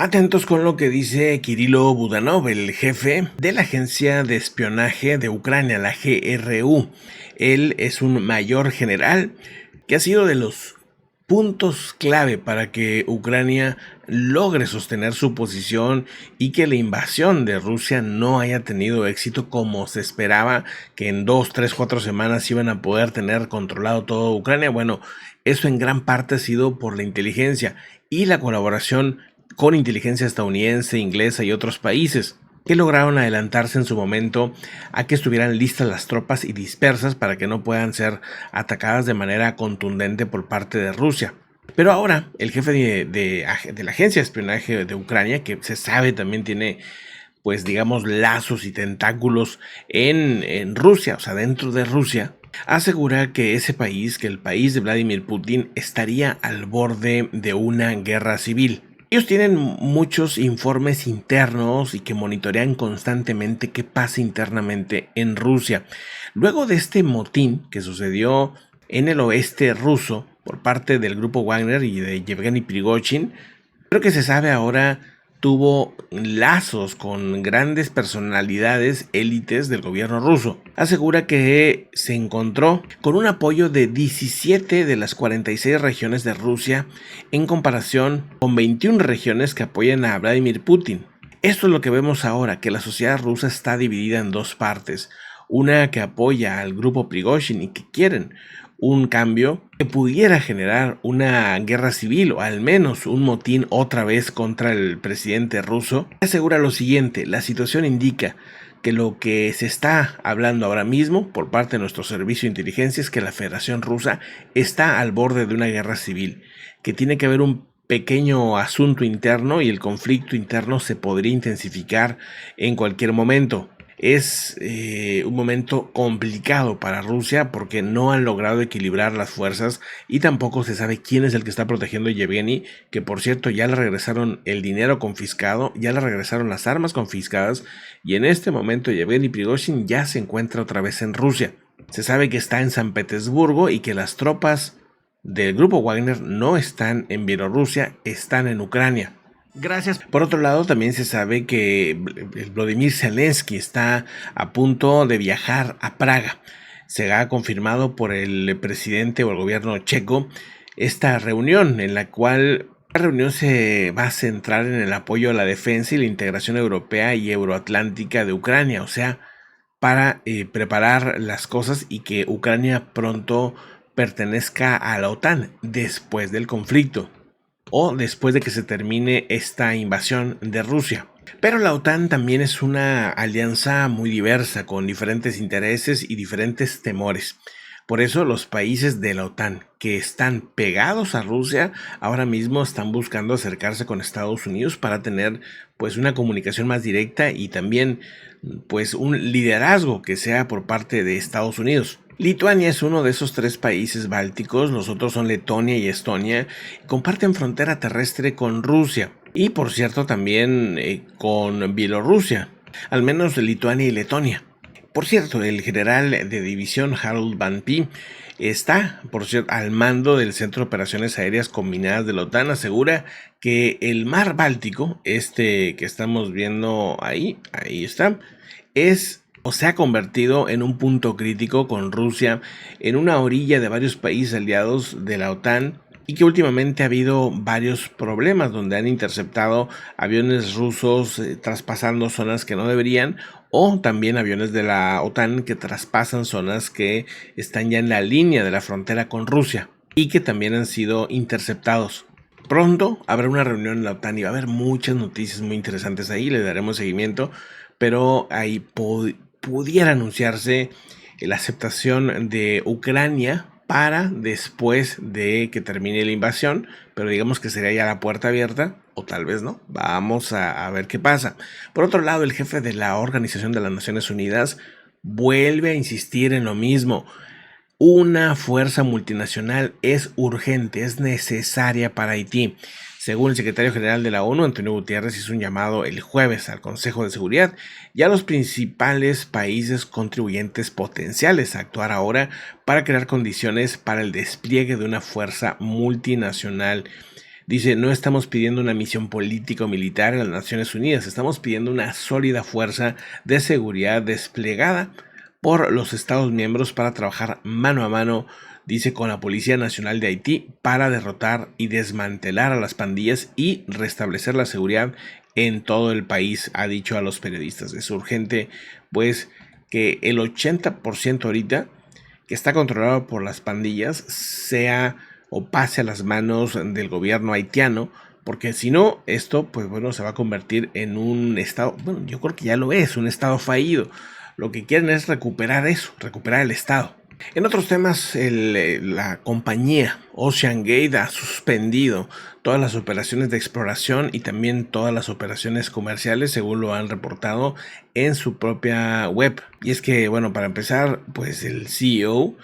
Atentos con lo que dice Kirilo Budanov, el jefe de la agencia de espionaje de Ucrania, la GRU. Él es un mayor general que ha sido de los puntos clave para que Ucrania logre sostener su posición y que la invasión de Rusia no haya tenido éxito como se esperaba, que en 2, 3, 4 semanas iban a poder tener controlado todo Ucrania. Bueno, eso en gran parte ha sido por la inteligencia y la colaboración con inteligencia estadounidense, inglesa y otros países, que lograron adelantarse en su momento a que estuvieran listas las tropas y dispersas para que no puedan ser atacadas de manera contundente por parte de Rusia. Pero ahora el jefe de la agencia de espionaje de Ucrania, que se sabe también tiene, pues digamos, lazos y tentáculos en Rusia, o sea, dentro de Rusia, asegura que ese país, que el país de Vladimir Putin, estaría al borde de una guerra civil. Ellos tienen muchos informes internos y que monitorean constantemente qué pasa internamente en Rusia. Luego de este motín que sucedió en el oeste ruso por parte del grupo Wagner y de Yevgeny Prigozhin, creo que se sabe ahora tuvo lazos con grandes personalidades élites del gobierno ruso. Asegura que se encontró con un apoyo de 17 de las 46 regiones de Rusia en comparación con 21 regiones que apoyan a Vladimir Putin. Esto es lo que vemos ahora, que la sociedad rusa está dividida en dos partes. Una que apoya al grupo Prigozhin y que quieren un cambio que pudiera generar una guerra civil o al menos un motín otra vez contra el presidente ruso. Asegura lo siguiente: la situación indica que lo que se está hablando ahora mismo por parte de nuestro servicio de inteligencia es que la Federación Rusa está al borde de una guerra civil, que tiene que haber un pequeño asunto interno y el conflicto interno se podría intensificar en cualquier momento. Es un momento complicado para Rusia porque no han logrado equilibrar las fuerzas y tampoco se sabe quién es el que está protegiendo a Yevgeny, que por cierto ya le regresaron el dinero confiscado, ya le regresaron las armas confiscadas y en este momento Yevgeny Prigozhin ya se encuentra otra vez en Rusia. Se sabe que está en San Petersburgo y que las tropas del grupo Wagner no están en Bielorrusia, están en Ucrania. Gracias. Por otro lado, también se sabe que Volodymyr Zelensky está a punto de viajar a Praga. Se ha confirmado por el presidente o el gobierno checo esta reunión en la cual la reunión se va a centrar en el apoyo a la defensa y la integración europea y euroatlántica de Ucrania, o sea, para preparar las cosas y que Ucrania pronto pertenezca a la OTAN después del conflicto o después de que se termine esta invasión de Rusia. Pero la OTAN también es una alianza muy diversa, con diferentes intereses y diferentes temores. Por eso los países de la OTAN que están pegados a Rusia ahora mismo están buscando acercarse con Estados Unidos para tener pues una comunicación más directa y también pues un liderazgo que sea por parte de Estados Unidos. Lituania es uno de esos tres países bálticos, los otros son Letonia y Estonia, comparten frontera terrestre con Rusia y por cierto también con Bielorrusia, al menos Lituania y Letonia. Por cierto, el general de división Harold Van Pie está, por cierto, al mando del Centro de Operaciones Aéreas Combinadas de la OTAN. Asegura que el mar Báltico, este que estamos viendo ahí está, es o se ha convertido en un punto crítico con Rusia, en una orilla de varios países aliados de la OTAN, y que últimamente ha habido varios problemas donde han interceptado aviones rusos traspasando zonas que no deberían, o también aviones de la OTAN que traspasan zonas que están ya en la línea de la frontera con Rusia y que también han sido interceptados. Pronto habrá una reunión en la OTAN y va a haber muchas noticias muy interesantes ahí, le daremos seguimiento, pero ahí pudiera anunciarse la aceptación de Ucrania para después de que termine la invasión, pero digamos que sería ya la puerta abierta, o tal vez no. Vamos a ver qué pasa. Por otro lado, el jefe de la Organización de las Naciones Unidas vuelve a insistir en lo mismo. Una fuerza multinacional es urgente, es necesaria para Haití. Según el secretario general de la ONU, Antonio Guterres, hizo un llamado el jueves al Consejo de Seguridad y a los principales países contribuyentes potenciales a actuar ahora para crear condiciones para el despliegue de una fuerza multinacional Dice, no estamos pidiendo una misión política o militar en las Naciones Unidas, estamos pidiendo una sólida fuerza de seguridad desplegada por los Estados miembros para trabajar mano a mano, dice, con la Policía Nacional de Haití para derrotar y desmantelar a las pandillas y restablecer la seguridad en todo el país, ha dicho a los periodistas. Es urgente, pues, que el 80% ahorita que está controlado por las pandillas sea o pase a las manos del gobierno haitiano, porque si no, esto, pues bueno, se va a convertir en un estado, bueno, yo creo que ya lo es, un estado fallido. Lo que quieren es recuperar eso, recuperar el estado. En otros temas, la compañía Ocean Gate ha suspendido todas las operaciones de exploración y también todas las operaciones comerciales, según lo han reportado en su propia web. Y es que, bueno, para empezar, pues el CEO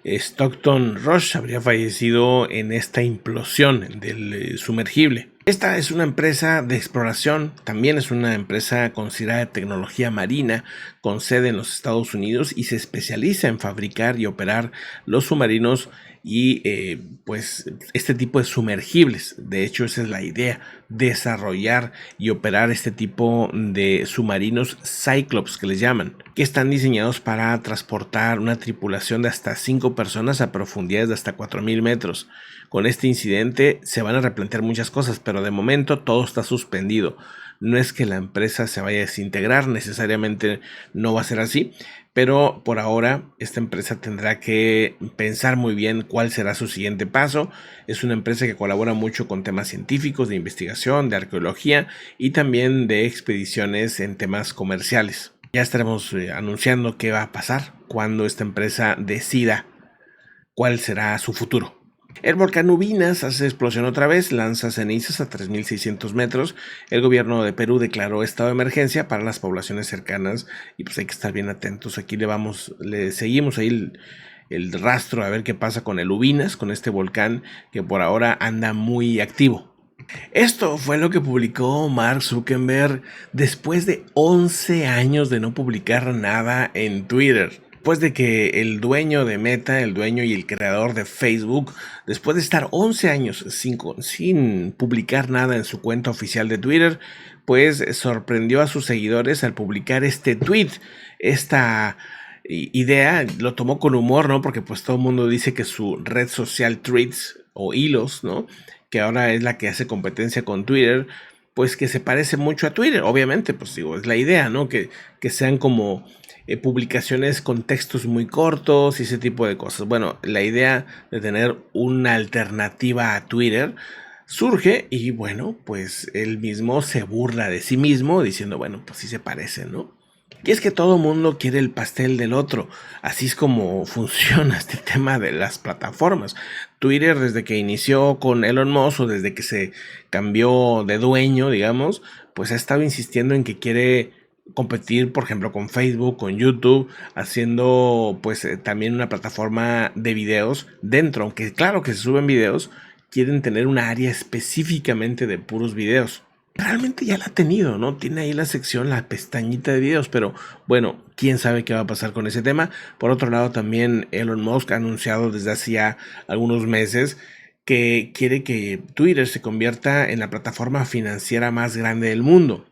Stockton Rush habría fallecido en esta implosión del sumergible. Esta es una empresa de exploración, también es una empresa considerada de tecnología marina con sede en los Estados Unidos y se especializa en fabricar y operar los submarinos y pues este tipo de sumergibles. De hecho, esa es la idea, desarrollar y operar este tipo de submarinos Cyclops, que les llaman, que están diseñados para transportar una tripulación de hasta 5 personas a profundidades de hasta 4000 metros. Con este incidente se van a replantear muchas cosas, pero de momento todo está suspendido. No es que la empresa se vaya a desintegrar, necesariamente no va a ser así, pero por ahora esta empresa tendrá que pensar muy bien cuál será su siguiente paso. Es una empresa que colabora mucho con temas científicos, de investigación, de arqueología y también de expediciones en temas comerciales. Ya estaremos anunciando qué va a pasar cuando esta empresa decida cuál será su futuro. El volcán Ubinas hace explosión otra vez, lanza cenizas a 3.600 metros. El gobierno de Perú declaró estado de emergencia para las poblaciones cercanas y pues hay que estar bien atentos. Aquí le seguimos ahí el rastro a ver qué pasa con el Ubinas, con este volcán que por ahora anda muy activo. Esto fue lo que publicó Mark Zuckerberg después de 11 años de no publicar nada en Twitter. Después de que el dueño de Meta, el dueño y el creador de Facebook, después de estar 11 años sin publicar nada en su cuenta oficial de Twitter, pues sorprendió a sus seguidores al publicar este tweet. Esta idea lo tomó con humor, ¿no? Porque pues todo el mundo dice que su red social Threads o Hilos, ¿no?, que ahora es la que hace competencia con Twitter, pues que se parece mucho a Twitter. Obviamente, pues digo, es la idea, ¿no? Que sean como publicaciones con textos muy cortos y ese tipo de cosas. Bueno, la idea de tener una alternativa a Twitter surge y bueno, pues él mismo se burla de sí mismo diciendo, bueno, pues sí se parece, ¿no? Y es que todo mundo quiere el pastel del otro. Así es como funciona este tema de las plataformas. Twitter, desde que inició con Elon Musk o desde que se cambió de dueño, digamos, pues ha estado insistiendo en que quiere competir, por ejemplo, con Facebook, con YouTube, haciendo pues también una plataforma de videos dentro, aunque claro que se suben videos, quieren tener una área específicamente de puros videos. Realmente ya la ha tenido, ¿no? Tiene ahí la sección, la pestañita de videos, pero bueno, quién sabe qué va a pasar con ese tema. Por otro lado, también Elon Musk ha anunciado desde hace ya algunos meses que quiere que Twitter se convierta en la plataforma financiera más grande del mundo.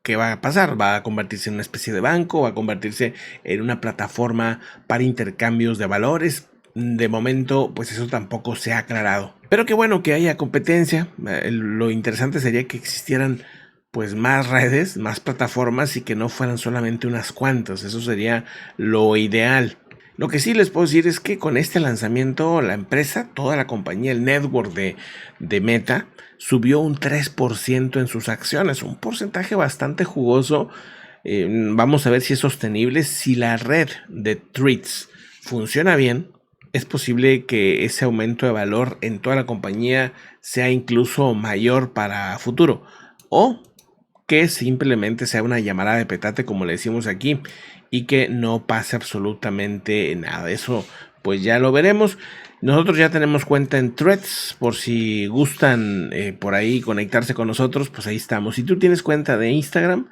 ¿Qué va a pasar? ¿Va a convertirse en una especie de banco? ¿Va a convertirse en una plataforma para intercambios de valores? De momento, pues eso tampoco se ha aclarado. Pero qué bueno que haya competencia. Lo interesante sería que existieran pues más redes, más plataformas y que no fueran solamente unas cuantas. Eso sería lo ideal. Lo que sí les puedo decir es que con este lanzamiento la empresa, toda la compañía, el network de Meta, subió un 3% en sus acciones, un porcentaje bastante jugoso. Vamos a ver si es sostenible. Si la red de Threads funciona bien, es posible que ese aumento de valor en toda la compañía sea incluso mayor para futuro. O que simplemente sea una llamada de petate, como le decimos aquí, y que no pase absolutamente nada. Eso pues ya lo veremos. Nosotros ya tenemos cuenta en Threads, por si gustan por ahí conectarse con nosotros, pues ahí estamos. Si tú tienes cuenta de Instagram,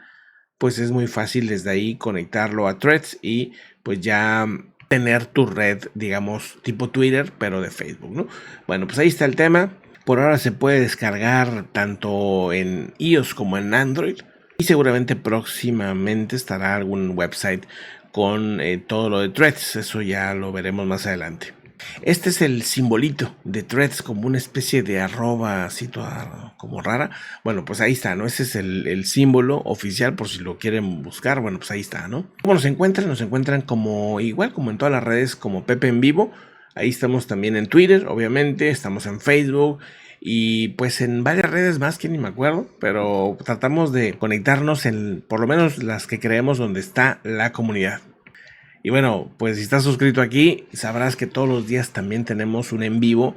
pues es muy fácil desde ahí conectarlo a Threads y pues ya tener tu red, digamos, tipo Twitter, pero de Facebook, ¿no? Bueno, pues ahí está el tema. Por ahora se puede descargar tanto en iOS como en Android. Y seguramente próximamente estará algún website con todo lo de Threads. Eso ya lo veremos más adelante. Este es el simbolito de Threads, como una especie de arroba así toda como rara. Bueno, pues ahí está, ¿no? Ese es el símbolo oficial por si lo quieren buscar. Bueno, pues ahí está, ¿no? ¿Cómo nos encuentran? Nos encuentran como igual, como en todas las redes, como Pepe en Vivo. Ahí estamos también en Twitter, obviamente. Estamos en Facebook. Y pues en varias redes más que ni me acuerdo, pero tratamos de conectarnos en por lo menos las que creemos donde está la comunidad. Y bueno, pues si estás suscrito aquí, sabrás que todos los días también tenemos un en vivo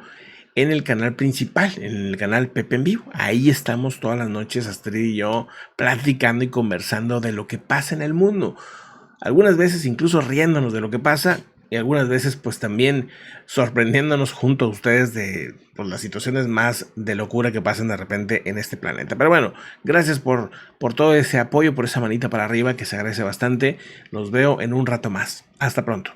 en el canal principal, en el canal Pepe en Vivo. Ahí estamos todas las noches, Astrid y yo, platicando y conversando de lo que pasa en el mundo. Algunas veces incluso riéndonos de lo que pasa y algunas veces pues también sorprendiéndonos junto a ustedes de pues, las situaciones más de locura que pasan de repente en este planeta. Pero bueno, gracias por todo ese apoyo, por esa manita para arriba que se agradece bastante. Los veo en un rato más. Hasta pronto.